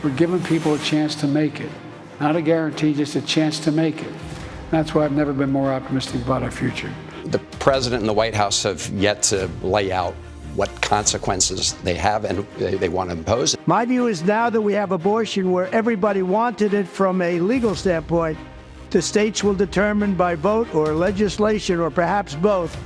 We're giving people a chance to make it. Not a guarantee, just a chance to make it. That's why I've never been more optimistic about our future. The president and the White House have yet to lay out what consequences they have and they want to impose. My view is now that we have abortion where everybody wanted it from a legal standpoint, the states will determine by vote or legislation or perhaps both.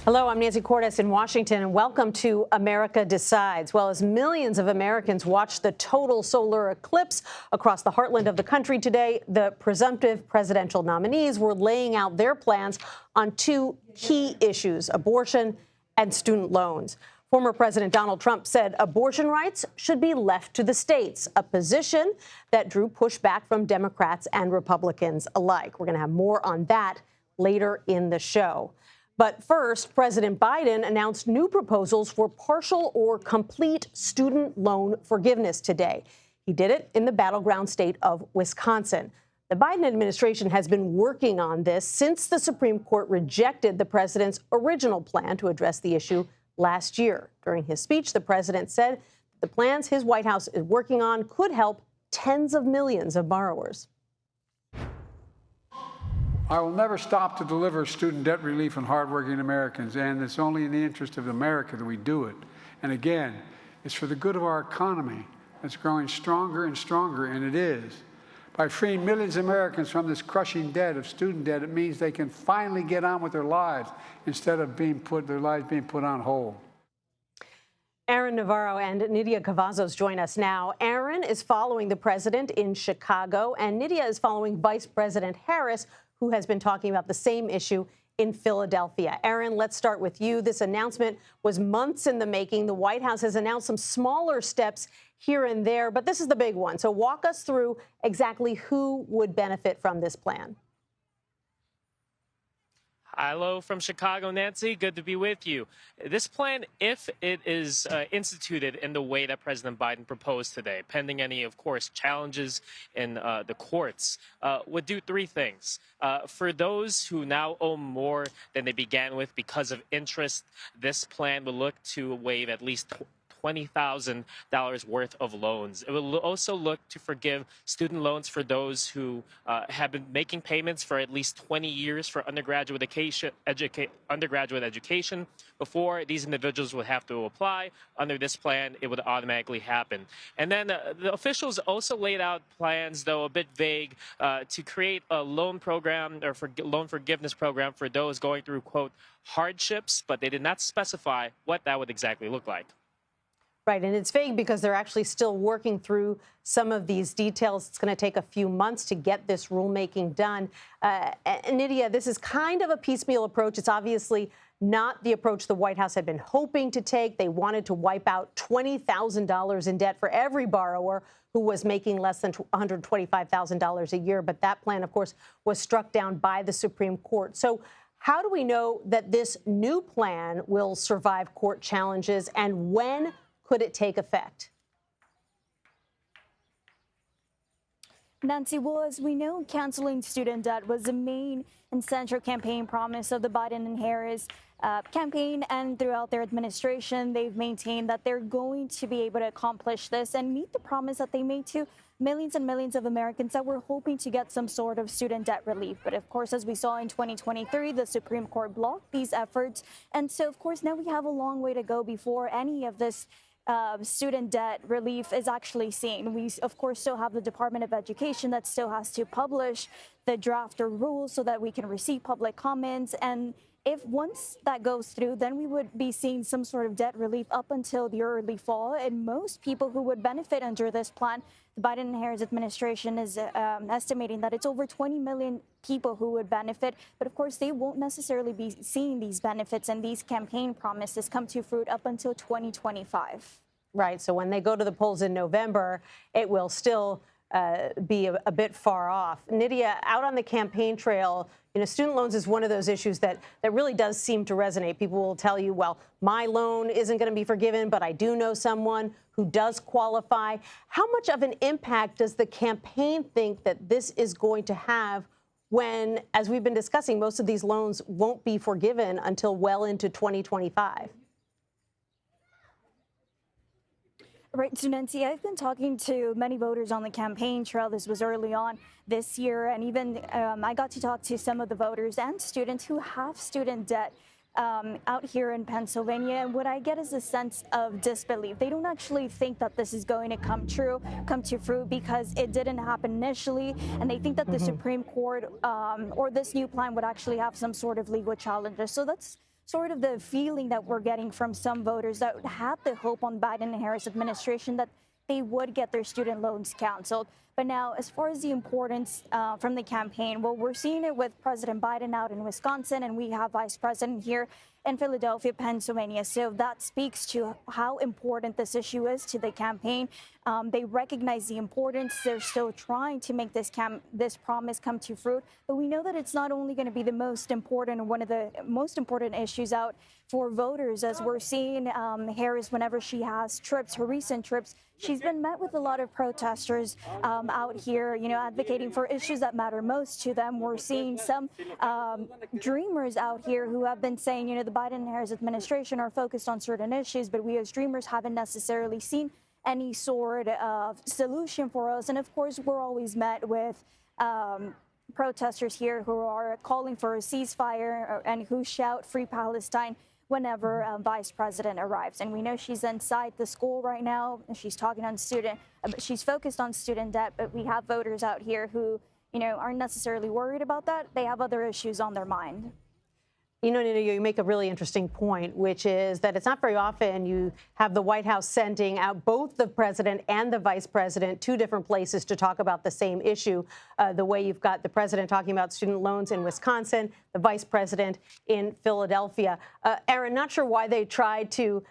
Hello, I'm Nancy Cordes in Washington, and welcome to America Decides. Well, as millions of Americans watch the total solar eclipse across the heartland of the country today, the presumptive presidential nominees were laying out their plans on two key issues: abortion and student loans. Former President Donald Trump said abortion rights should be left to the states, a position that drew pushback from Democrats and Republicans alike. We're going to have more on that later in the show. But first, President Biden announced new proposals for partial or complete student loan forgiveness today. He did it in the battleground state of Wisconsin. The Biden administration has been working on this since the Supreme Court rejected the president's original plan to address the issue last year. During his speech, the president said the plans his White House is working on could help tens of millions of borrowers. I will never stop to deliver student debt relief on hardworking Americans, and it's only in the interest of America that we do it. And again, it's for the good of our economy that's growing stronger and stronger, and it is. By freeing millions of Americans from this crushing debt of student debt, it means they can finally get on with their lives instead of their lives being put on hold. Aaron Navarro and Nydia Cavazos join us now. Aaron is following the president in Chicago, and Nydia is following Vice President Harris, who has been talking about the same issue in Philadelphia. Aaron, let's start with you. This announcement was months in the making. The White House has announced some smaller steps here and there, but this is the big one. So walk us through exactly who would benefit from this plan. Hello from Chicago, Nancy. Good to be with you. This plan, if it is instituted in the way that President Biden proposed today, pending any, of course, challenges in the courts, would do three things. For those who now owe more than they began with because of interest, this plan will look to waive at least $20,000 worth of loans. It will also look to forgive student loans for those who have been making payments for at least 20 years for undergraduate education before these individuals would have to apply. Under this plan, it would automatically happen. And then the officials also laid out plans, though a bit vague, to create a loan program or loan forgiveness program for those going through, quote, hardships, but they did not specify what that would exactly look like. Right, and it's vague because they're actually still working through some of these details. It's going to take a few months to get this rulemaking done. Nydia, this is kind of a piecemeal approach. It's obviously not the approach the White House had been hoping to take. They wanted to wipe out $20,000 in debt for every borrower who was making less than $125,000 a year. But that plan, of course, was struck down by the Supreme Court. So how do we know that this new plan will survive court challenges, and when could it take effect? Nancy, well, as we know, canceling student debt was the main and central campaign promise of the Biden and Harris campaign, and throughout their administration, they've maintained that they're going to be able to accomplish this and meet the promise that they made to millions and millions of Americans that were hoping to get some sort of student debt relief. But of course, as we saw in 2023, the Supreme Court blocked these efforts. And so, of course, now we have a long way to go before any of this student debt relief is actually seen. We, of course, still have the Department of Education that still has to publish the draft or rules so that we can receive public comments. And if once that goes through, then we would be seeing some sort of debt relief up until the early fall. And most people who would benefit under this plan, the Biden and Harris administration is estimating that it's over 20 million people who would benefit. But of course, they won't necessarily be seeing these benefits and these campaign promises come to fruit up until 2025. Right. So when they go to the polls in November, it will still be a bit far off. Nydia, out on the campaign trail, student loans is one of those issues that really does seem to resonate. People will tell you, well, my loan isn't going to be forgiven, but I do know someone who does qualify. How much of an impact does the campaign think that this is going to have when, as we've been discussing, most of these loans won't be forgiven until well into 2025? Right, so Nancy, I've been talking to many voters on the campaign trail. This was early on this year, and even I got to talk to some of the voters and students who have student debt out here in Pennsylvania. And what I get is a sense of disbelief. They don't actually think that this is going to come to fruit, because it didn't happen initially, and they think that the Supreme Court or this new plan would actually have some sort of legal challenges. So that's sort of the feeling that we're getting from some voters that had the hope on Biden and Harris administration that they would get their student loans canceled. But now, as far as the importance from the campaign, well, we're seeing it with President Biden out in Wisconsin, and we have Vice President here in Philadelphia, Pennsylvania. So that speaks to how important this issue is to the campaign. They recognize the importance. They're still trying to make this promise come to fruit. But we know that it's not only going to be the most important, or one of the most important issues out for voters, as we're seeing Harris, whenever she has trips, her recent trips, she's been met with a lot of protesters out here, advocating for issues that matter most to them. We're seeing some dreamers out here who have been saying, the Biden and Harris administration are focused on certain issues, but we as dreamers haven't necessarily seen any sort of solution for us. And of course, we're always met with protesters here who are calling for a ceasefire and who shout "Free Palestine" whenever Vice President arrives. And we know she's inside the school right now, and she's talking on she's focused on student debt, but we have voters out here who, aren't necessarily worried about that. They have other issues on their mind. Nina, you make a really interesting point, which is that it's not very often you have the White House sending out both the president and the vice president to different places to talk about the same issue, the way you've got the president talking about student loans in Wisconsin, the vice president in Philadelphia. Aaron, not sure why they tried to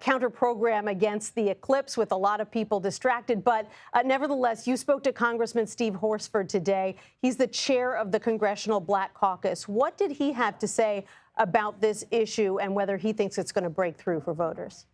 counter-program against the eclipse with a lot of people distracted, but nevertheless, you spoke to Congressman Steve Horsford today. He's the chair of the Congressional Black Caucus. What did he have to say about this issue and whether he thinks it's going to break through for voters?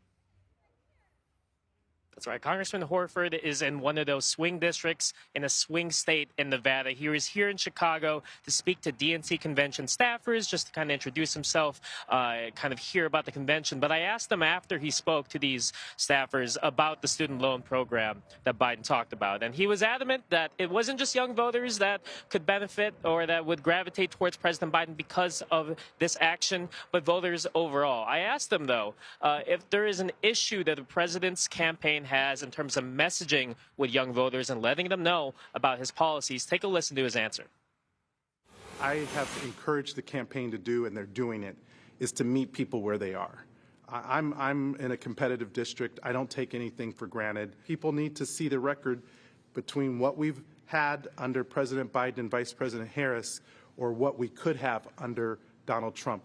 That's right. Congressman Horford is in one of those swing districts in a swing state in Nevada. He was here in Chicago to speak to DNC convention staffers, just to kind of introduce himself, kind of hear about the convention. But I asked him after he spoke to these staffers about the student loan program that Biden talked about. And he was adamant that it wasn't just young voters that could benefit or that would gravitate towards President Biden because of this action, but voters overall. I asked him, though, if there is an issue that the president's campaign has in terms of messaging with young voters and letting them know about his policies. Take a listen to his answer. I have encouraged the campaign to do, and they're doing it, is to meet people where they are. I'm in a competitive district. I don't take anything for granted. People need to see the record between what we've had under President Biden and Vice President Harris or what we could have under Donald Trump.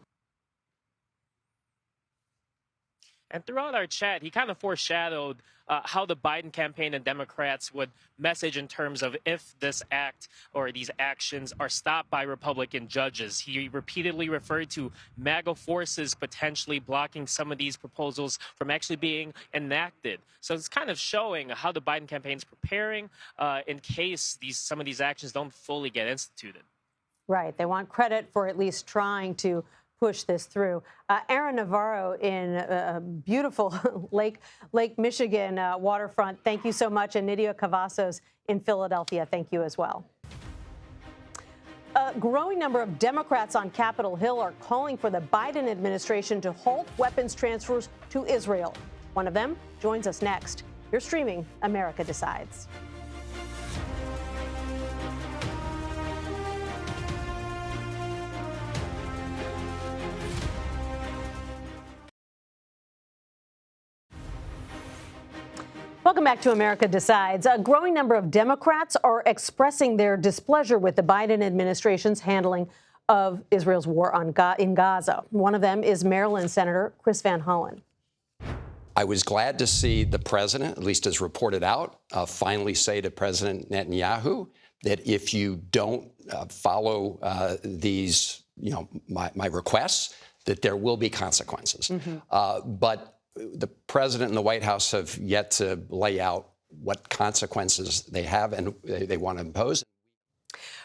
And throughout our chat, he kind of foreshadowed how the Biden campaign and Democrats would message in terms of if this act or these actions are stopped by Republican judges. He repeatedly referred to MAGA forces potentially blocking some of these proposals from actually being enacted. So it's kind of showing how the Biden campaign is preparing in case some of these actions don't fully get instituted. Right. They want credit for at least trying to push this through. Aaron Navarro in beautiful Lake Michigan waterfront. Thank you so much. And Nydia Cavazos in Philadelphia. Thank you as well. A growing number of Democrats on Capitol Hill are calling for the Biden administration to halt weapons transfers to Israel. One of them joins us next. You're streaming America Decides. Welcome back to America Decides. A growing number of Democrats are expressing their displeasure with the Biden administration's handling of Israel's war in Gaza. One of them is Maryland Senator Chris Van Hollen. I was glad to see the president, at least as reported out, finally say to President Netanyahu that if you don't follow these, my requests, that there will be consequences. But the president and the White House have yet to lay out what consequences they have and they want to impose.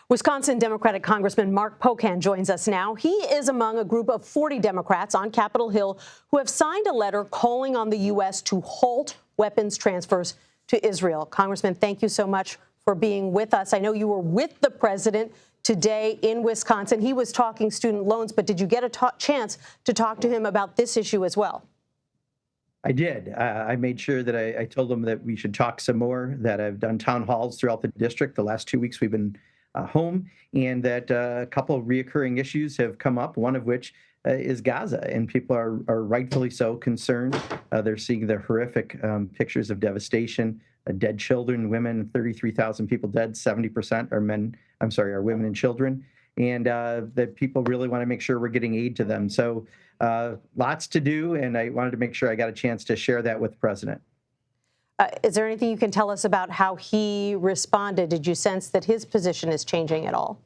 Wisconsin Democratic Congressman Mark Pocan joins us now. He is among a group of 40 Democrats on Capitol Hill who have signed a letter calling on the U.S. to halt weapons transfers to Israel. Congressman, thank you so much for being with us. I know you were with the president today in Wisconsin. He was talking student loans, but did you get a chance to talk to him about this issue as well? I did. I made sure that I told them that we should talk some more, that I've done town halls throughout the district. The last 2 weeks we've been home, and that a couple of reoccurring issues have come up, one of which is Gaza, and people are rightfully so concerned. They're seeing the horrific pictures of devastation, dead children, women, 33,000 people dead, 70% are women and children, and that people really want to make sure we're getting aid to them. So lots to do, and I wanted to make sure I got a chance to share that with the president. Is there anything you can tell us about how he responded? Did you sense that his position is changing at all?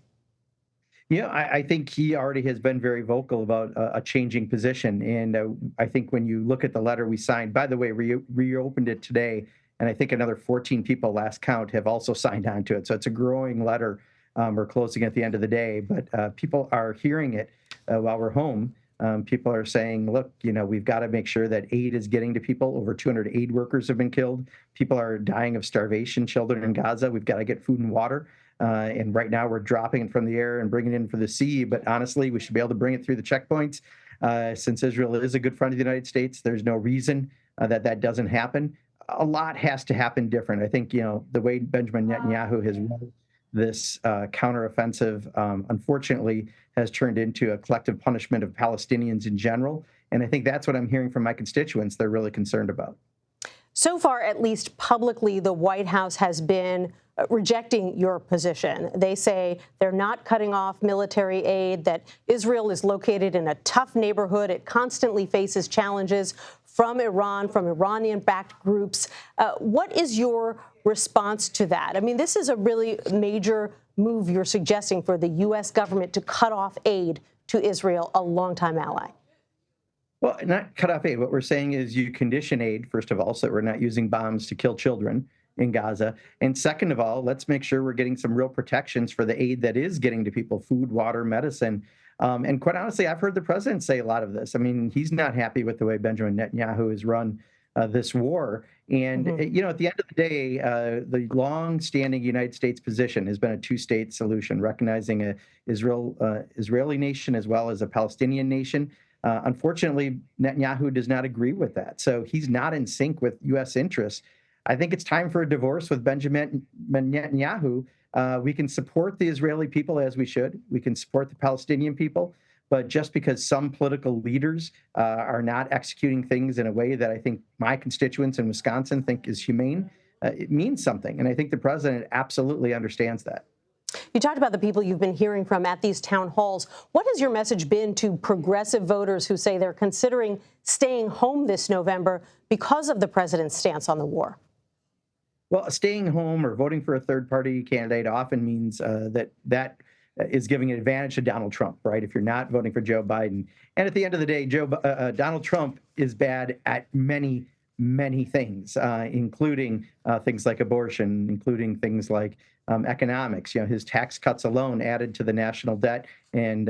Yeah, I think he already has been very vocal about a changing position. And I think when you look at the letter we signed, by the way, reopened it today, and I think another 14 people last count have also signed on to it. So it's a growing letter. We're closing at the end of the day, but people are hearing it while we're home. People are saying, look, we've got to make sure that aid is getting to people. Over 200 aid workers have been killed. People are dying of starvation, children in Gaza. We've got to get food and water. And right now we're dropping it from the air and bringing it in for the sea. But honestly, we should be able to bring it through the checkpoints. Since Israel is a good friend of the United States, there's no reason that doesn't happen. A lot has to happen different. I think, the way Benjamin Netanyahu has run this counteroffensive, unfortunately, has turned into a collective punishment of Palestinians in general. And I think that's what I'm hearing from my constituents they're really concerned about. So far, at least publicly, the White House has been rejecting your position. They say they're not cutting off military aid, that Israel is located in a tough neighborhood. It constantly faces challenges from Iran, from Iranian-backed groups. What is your response to that? I mean, this is a really major move you're suggesting for the U.S. government to cut off aid to Israel, a longtime ally. Well, not cut off aid. What we're saying is you condition aid, first of all, so that we're not using bombs to kill children in Gaza. And second of all, let's make sure we're getting some real protections for the aid that is getting to people, food, water, medicine. And quite honestly, I've heard the president say a lot of this. I mean, he's not happy with the way Benjamin Netanyahu has run this war. And, at the end of the day, the long-standing United States position has been a two-state solution, recognizing a Israeli nation as well as a Palestinian nation. Unfortunately, Netanyahu does not agree with that. So he's not in sync with U.S. interests. I think it's time for a divorce with Benjamin Netanyahu. We can support the Israeli people as we should. We can support the Palestinian people. But just because some political leaders are not executing things in a way that I think my constituents in Wisconsin think is humane, it means something. And I think the president absolutely understands that. You talked about the people you've been hearing from at these town halls. What has your message been to progressive voters who say they're considering staying home this November because of the president's stance on the war? Well, staying home or voting for a third-party candidate often means that is giving an advantage to Donald Trump, right? If you're not voting for Joe Biden. And at the end of the day, Donald Trump is bad at many, many things, including things like abortion, including things like economics. His tax cuts alone added to the national debt, and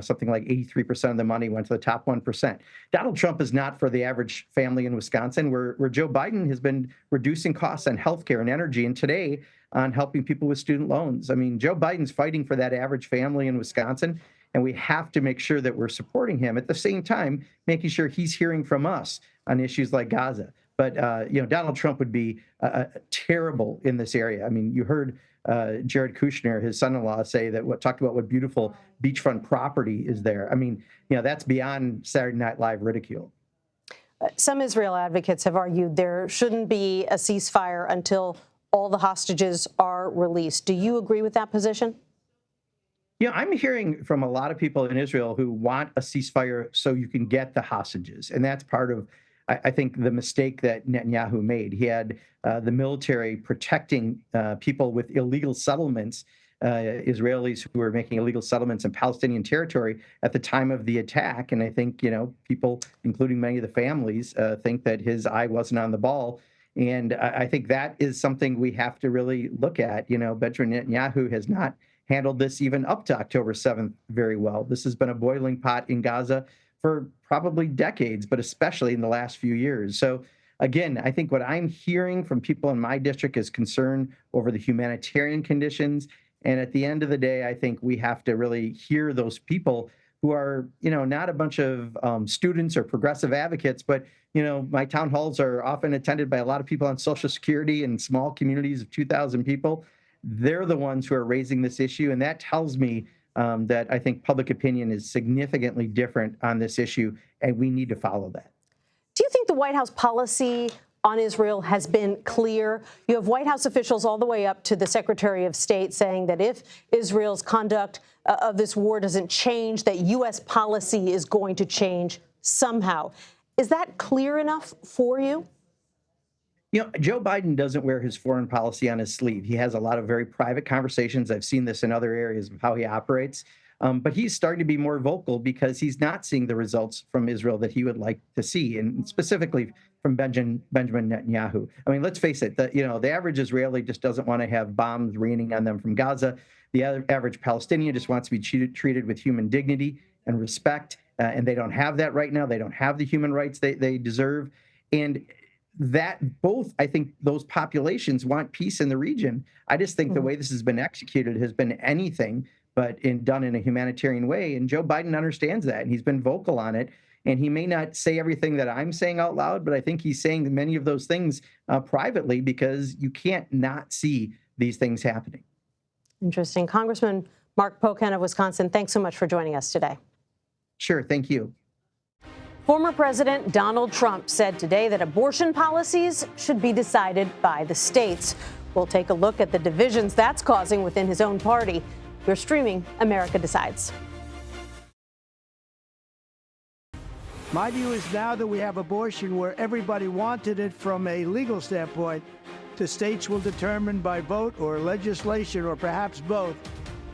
something like 83% of the money went to the top 1%. Donald Trump is not for the average family in Wisconsin, where Joe Biden has been reducing costs on healthcare and energy, and today on helping people with student loans. I mean, Joe Biden's fighting for that average family in Wisconsin, and we have to make sure that we're supporting him at the same time, making sure he's hearing from us on issues like Gaza. But, Donald Trump would be terrible in this area. I mean, you heard Jared Kushner, his son-in-law, say that talked about what beautiful beachfront property is there. I mean, that's beyond Saturday Night Live ridicule. Some Israel advocates have argued there shouldn't be a ceasefire until all the hostages are released. Do you agree with that position? I'm hearing from a lot of people in Israel who want a ceasefire so you can get the hostages. And that's part of, I think, the mistake that Netanyahu made. He had the military protecting people with illegal settlements, Israelis who were making illegal settlements in Palestinian territory at the time of the attack. And I think, people, including many of the families, think that his eye wasn't on the ball. And I think that is something we have to really look at. Benjamin Netanyahu has not handled this even up to October 7th very well. This has been a boiling pot in Gaza for probably decades, but especially in the last few years. So again, I think what I'm hearing from people in my district is concern over the humanitarian conditions. And at the end of the day, I think we have to really hear those people who are, not a bunch of students or progressive advocates, but, my town halls are often attended by a lot of people on Social Security in small communities of 2,000 people. They're the ones who are raising this issue. And that tells me that I think public opinion is significantly different on this issue, and we need to follow that. Do you think the White House policy on Israel has been clear? You have White House officials all the way up to the Secretary of State saying that if Israel's conduct of this war doesn't change, that U.S. policy is going to change somehow. Is that clear enough for you? Joe Biden doesn't wear his foreign policy on his sleeve. He has a lot of very private conversations. I've seen this in other areas of how he operates. But he's starting to be more vocal because he's not seeing the results from Israel that he would like to see, and specifically from Benjamin Netanyahu. I mean, let's face it, the average Israeli just doesn't want to have bombs raining on them from Gaza. The average Palestinian just wants to be treated with human dignity and respect, and they don't have that right now. They don't have the human rights they deserve. And I think those populations want peace in the region. I just think the way this has been executed has been anything but done in a humanitarian way. And Joe Biden understands that, and he's been vocal on it. And he may not say everything that I'm saying out loud, but I think he's saying many of those things privately, because you can't not see these things happening. Interesting. Congressman Mark Pocan of Wisconsin, thanks so much for joining us today. Sure. Thank you. Former President Donald Trump said today that abortion policies should be decided by the states. We'll take a look at the divisions that's causing within his own party. We're streaming America Decides. My view is now that we have abortion where everybody wanted it from a legal standpoint, the states will determine by vote or legislation or perhaps both.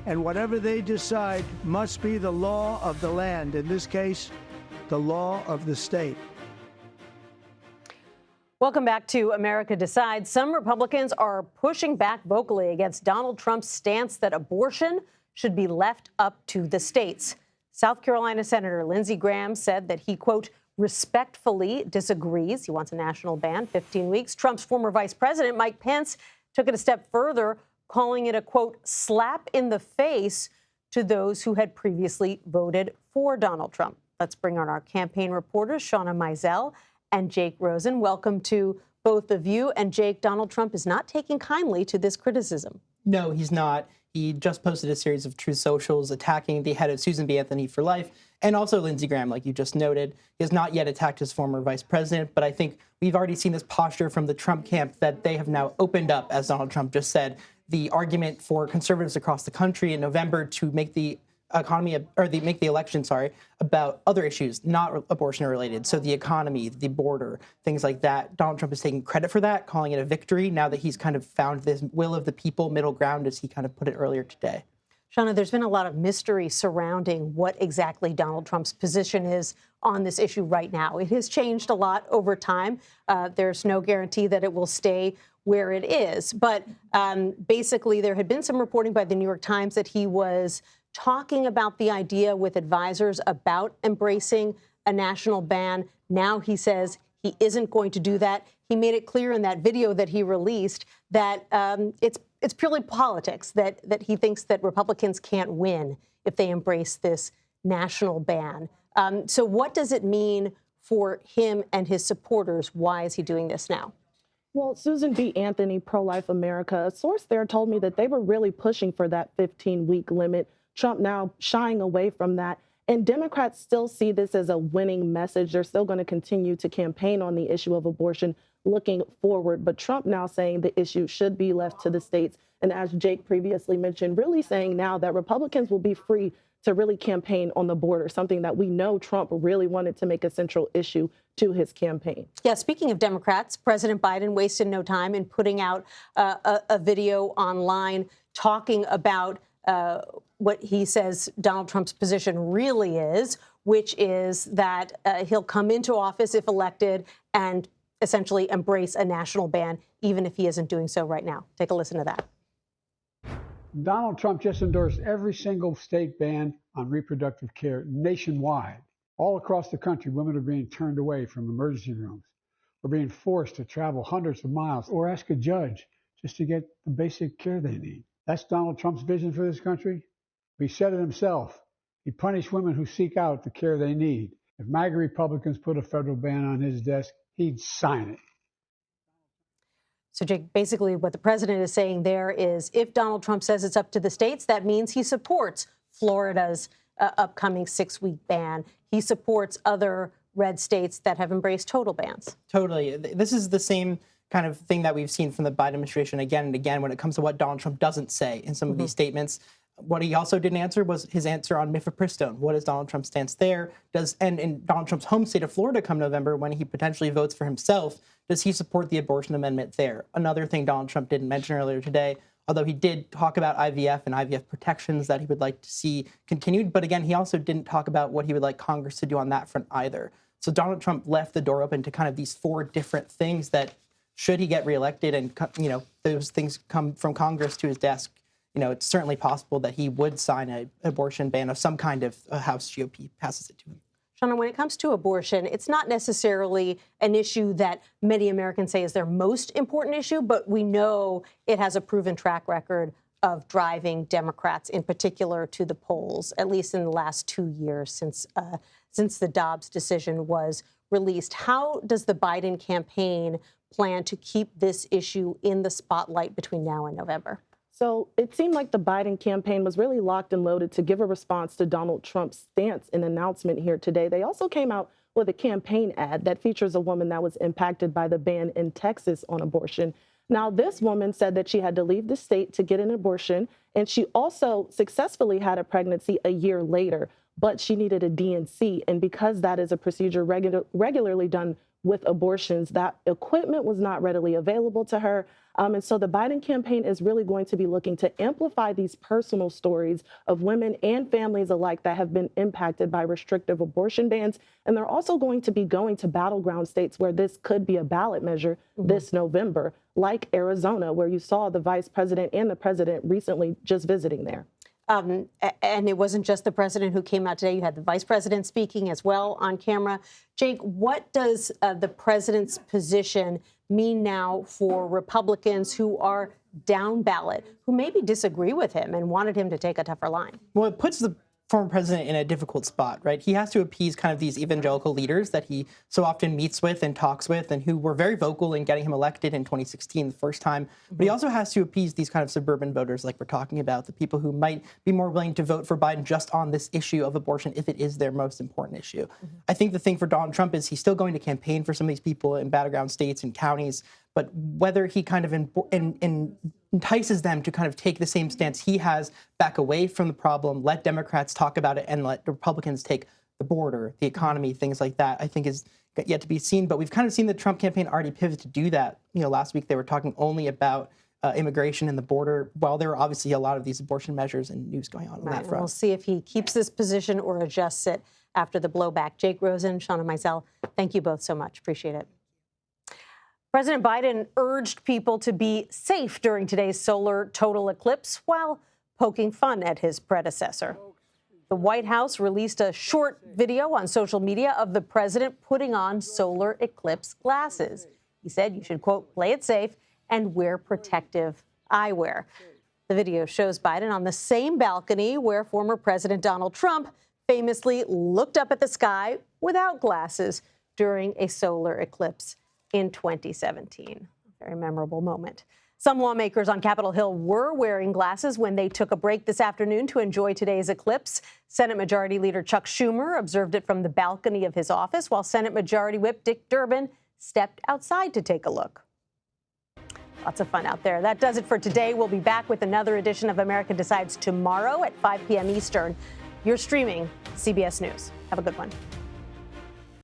And whatever they decide must be the law of the land. In this case, the law of the state. Welcome back to America Decides. Some Republicans are pushing back vocally against Donald Trump's stance that abortion should be left up to the states. South Carolina Senator Lindsey Graham said that he, quote, respectfully disagrees. He wants a national ban, 15 weeks. Trump's former vice president, Mike Pence, took it a step further, calling it a, quote, slap in the face to those who had previously voted for Donald Trump. Let's bring on our campaign reporters, Shauna Mizell and Jake Rosen. Welcome to both of you. And Jake, Donald Trump is not taking kindly to this criticism. No, he's not. He just posted a series of Truth Socials attacking the head of Susan B. Anthony for Life, and also Lindsey Graham, like you just noted. He has not yet attacked his former vice president, but I think we've already seen this posture from the Trump camp that they have now opened up, as Donald Trump just said, the argument for conservatives across the country in November to make the make the election, about other issues, not abortion related. So the economy, the border, things like that. Donald Trump is taking credit for that, calling it a victory now that he's kind of found this will of the people middle ground, as he kind of put it earlier today. Shauna, there's been a lot of mystery surrounding what exactly Donald Trump's position is on this issue right now. It has changed a lot over time. There's no guarantee that it will stay where it is. But basically, there had been some reporting by the New York Times that he was talking about the idea with advisors about embracing a national ban. Now he says he isn't going to do that. He made it clear in that video that he released that it's purely politics, that he thinks that Republicans can't win if they embrace this national ban. So what does it mean for him and his supporters? Why is he doing this now? Well, Susan B. Anthony, Pro-Life America, a source there told me that they were really pushing for that 15-week limit. Trump now shying away from that. And Democrats still see this as a winning message. They're still going to continue to campaign on the issue of abortion looking forward. But Trump now saying the issue should be left to the states. And as Jake previously mentioned, really saying now that Republicans will be free to really campaign on the border, something that we know Trump really wanted to make a central issue to his campaign. Yeah, speaking of Democrats, President Biden wasted no time in putting out a video online talking about what he says Donald Trump's position really is, which is that he'll come into office if elected and essentially embrace a national ban, even if he isn't doing so right now. Take a listen to that. Donald Trump just endorsed every single state ban on reproductive care nationwide. All across the country, women are being turned away from emergency rooms. or being forced to travel hundreds of miles or ask a judge just to get the basic care they need. That's Donald Trump's vision for this country. He said it himself. He punished women who seek out the care they need. If MAGA Republicans put a federal ban on his desk, he'd sign it. So, Jake, basically what the president is saying there is if Donald Trump says it's up to the states, that means he supports Florida's upcoming 6-week ban. He supports other red states that have embraced total bans. Totally. This is the same kind of thing that we've seen from the Biden administration again and again when it comes to what Donald Trump doesn't say in some of these statements. What he also didn't answer was his answer on mifepristone. What is Donald Trump's stance there? And in Donald Trump's home state of Florida come November, when he potentially votes for himself, does he support the abortion amendment there? Another thing Donald Trump didn't mention earlier today, although he did talk about IVF and IVF protections that he would like to see continued. But again, he also didn't talk about what he would like Congress to do on that front either. So Donald Trump left the door open to kind of these 4 different things that, should he get reelected and, those things come from Congress to his desk, it's certainly possible that he would sign an abortion ban of some kind if a House GOP passes it to him. Shauna, when it comes to abortion, it's not necessarily an issue that many Americans say is their most important issue, but we know it has a proven track record of driving Democrats in particular to the polls, at least in the last 2 years since the Dobbs decision was released. How does the Biden campaign plan to keep this issue in the spotlight between now and November? So it seemed like the Biden campaign was really locked and loaded to give a response to Donald Trump's stance and announcement here today. They also came out with a campaign ad that features a woman that was impacted by the ban in Texas on abortion. Now, this woman said that she had to leave the state to get an abortion, and she also successfully had a pregnancy a year later, but she needed a D&C. And because that is a procedure regularly done with abortions, that equipment was not readily available to her. And so the Biden campaign is really going to be looking to amplify these personal stories of women and families alike that have been impacted by restrictive abortion bans. And they're also going to be going to battleground states where this could be a ballot measure this November, like Arizona, where you saw the vice president and the president recently just visiting there. And it wasn't just the president who came out today. You had the vice president speaking as well on camera. Jake, what does the president's position mean now for Republicans who are down ballot, who maybe disagree with him and wanted him to take a tougher line? Well, it puts the former president in a difficult spot, right? He has to appease kind of these evangelical leaders that he so often meets with and talks with and who were very vocal in getting him elected in 2016 the first time. But he also has to appease these kind of suburban voters like we're talking about, the people who might be more willing to vote for Biden just on this issue of abortion if it is their most important issue. I think the thing for Donald Trump is he's still going to campaign for some of these people in battleground states and counties, but whether he kind of entices them to kind of take the same stance he has, back away from the problem, let Democrats talk about it, and let Republicans take the border, the economy, things like that, I think is yet to be seen. But we've kind of seen the Trump campaign already pivot to do that. Last week they were talking only about immigration and the border, while there are obviously a lot of these abortion measures and news going on that front. We'll see if he keeps this position or adjusts it after the blowback. Jake Rosen, Shauna Mizell, thank you both so much. Appreciate it. President Biden urged people to be safe during today's solar total eclipse while poking fun at his predecessor. The White House released a short video on social media of the president putting on solar eclipse glasses. He said you should, quote, play it safe and wear protective eyewear. The video shows Biden on the same balcony where former President Donald Trump famously looked up at the sky without glasses during a solar eclipse in 2017. A very memorable moment. Some lawmakers on Capitol Hill were wearing glasses when they took a break this afternoon to enjoy today's eclipse. Senate Majority Leader Chuck Schumer observed it from the balcony of his office, while Senate Majority Whip Dick Durbin stepped outside to take a look. Lots of fun out there. That does it for today. We'll be back with another edition of America Decides tomorrow at 5 p.m. Eastern. You're streaming CBS News. Have a good one.